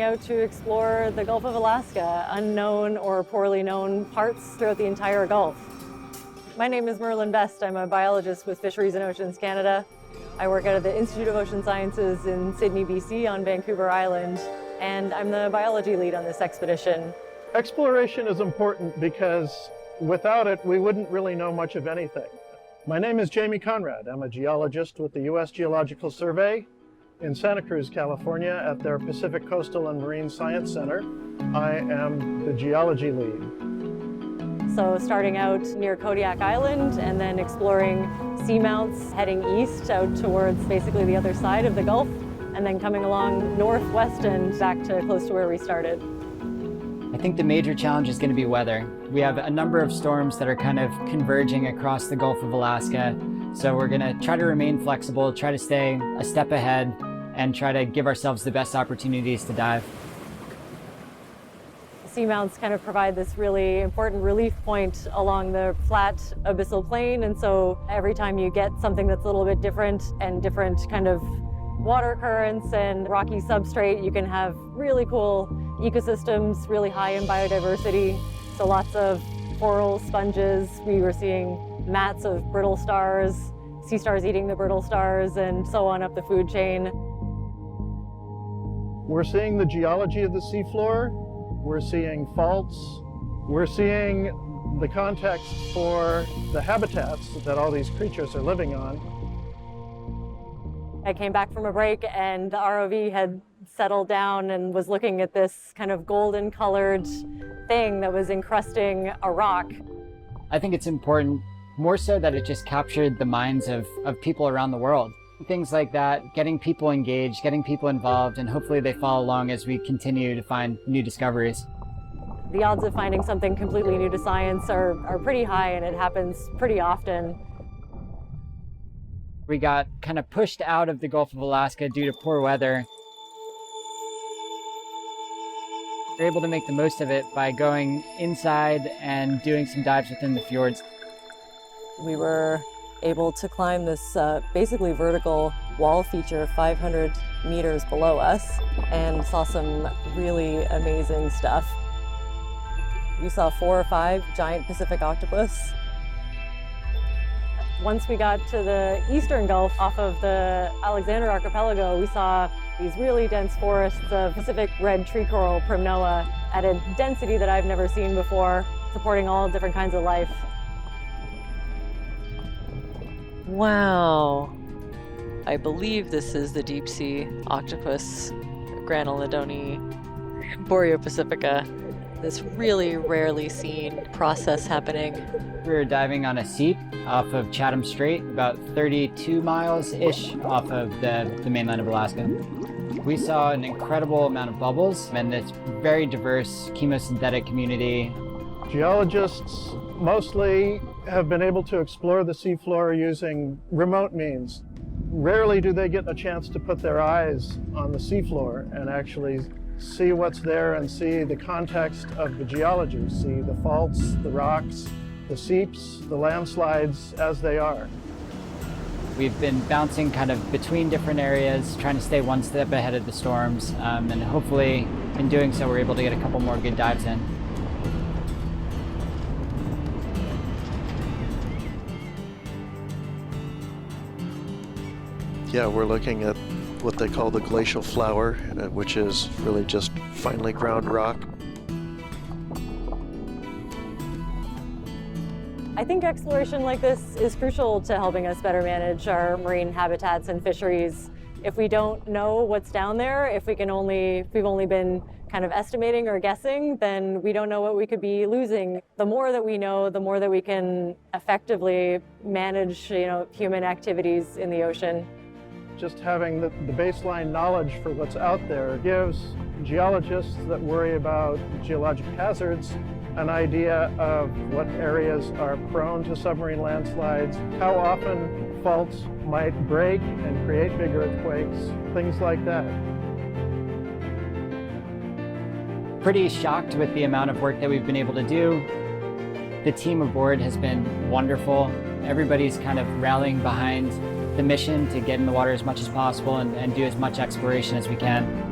Out to explore the Gulf of Alaska, unknown or poorly known parts throughout the entire Gulf. My name is Merlin Best. I'm a biologist with Fisheries and Oceans Canada. I work out of the Institute of Ocean Sciences in Sydney, BC on Vancouver Island, and I'm the biology lead on this expedition. Exploration is important because without it, we wouldn't really know much of anything. My name is Jamie Conrad. I'm a geologist with the U.S. Geological Survey in Santa Cruz, California at their Pacific Coastal and Marine Science Center. I am the geology lead. So starting out near Kodiak Island and then exploring seamounts, heading east out towards basically the other side of the Gulf, and then coming along northwest and back to close to where we started. I think the major challenge is going to be weather. We have a number of storms that are kind of converging across the Gulf of Alaska. So we're going to try to remain flexible, try to stay a step ahead, and try to give ourselves the best opportunities to dive. Seamounts kind of provide this really important relief point along the flat abyssal plain, and so every time you get something that's a little bit different and different kind of water currents and rocky substrate, you can have really cool ecosystems, really high in biodiversity. So lots of coral sponges. We were seeing mats of brittlestars, sea stars eating the brittlestars, and so on up the food chain. We're seeing the geology of the seafloor. We're seeing faults. We're seeing the context for the habitats that all these creatures are living on. I came back from a break and the ROV had settled down and was looking at this kind of golden colored thing that was encrusting a rock. I think it's important, more so that it just captured the minds of people around the world. Things like that, getting people engaged, getting people involved, and hopefully they follow along as we continue to find new discoveries. The odds of finding something completely new to science are pretty high, and it happens pretty often. We got kind of pushed out of the Gulf of Alaska due to poor weather. We're able to make the most of it by going inside and doing some dives within the fjords. We were able to climb this basically vertical wall feature 500 meters below us and saw some really amazing stuff. We saw 4 or 5 giant Pacific octopus. Once we got to the eastern Gulf off of the Alexander Archipelago, we saw these really dense forests of Pacific red tree coral Primnoa at a density that I've never seen before, supporting all different kinds of life. Wow. I believe this is the deep sea octopus, Granulodone boreopacifica. This really rarely seen process happening. We were diving on a seep off of Chatham Strait, about 32 miles-ish off of the mainland of Alaska. We saw an incredible amount of bubbles and this very diverse chemosynthetic community. Geologists mostly have been able to explore the seafloor using remote means. Rarely do they get a chance to put their eyes on the seafloor and actually see what's there and see the context of the geology, see the faults, the rocks, the seeps, the landslides as they are. We've been bouncing kind of between different areas, trying to stay one step ahead of the storms, and hopefully in doing so we're able to get a couple more good dives in. Yeah, we're looking at what they call the glacial flour, which is really just finely ground rock. I think exploration like this is crucial to helping us better manage our marine habitats and fisheries. If we don't know what's down there, if we've only been kind of estimating or guessing, then we don't know what we could be losing. The more that we know, the more that we can effectively manage, human activities in the ocean. Just having the baseline knowledge for what's out there gives geologists that worry about geologic hazards an idea of what areas are prone to submarine landslides, how often faults might break and create big earthquakes, things like that. Pretty shocked with the amount of work that we've been able to do. The team aboard has been wonderful. Everybody's kind of rallying behind the mission to get in the water as much as possible and do as much exploration as we can.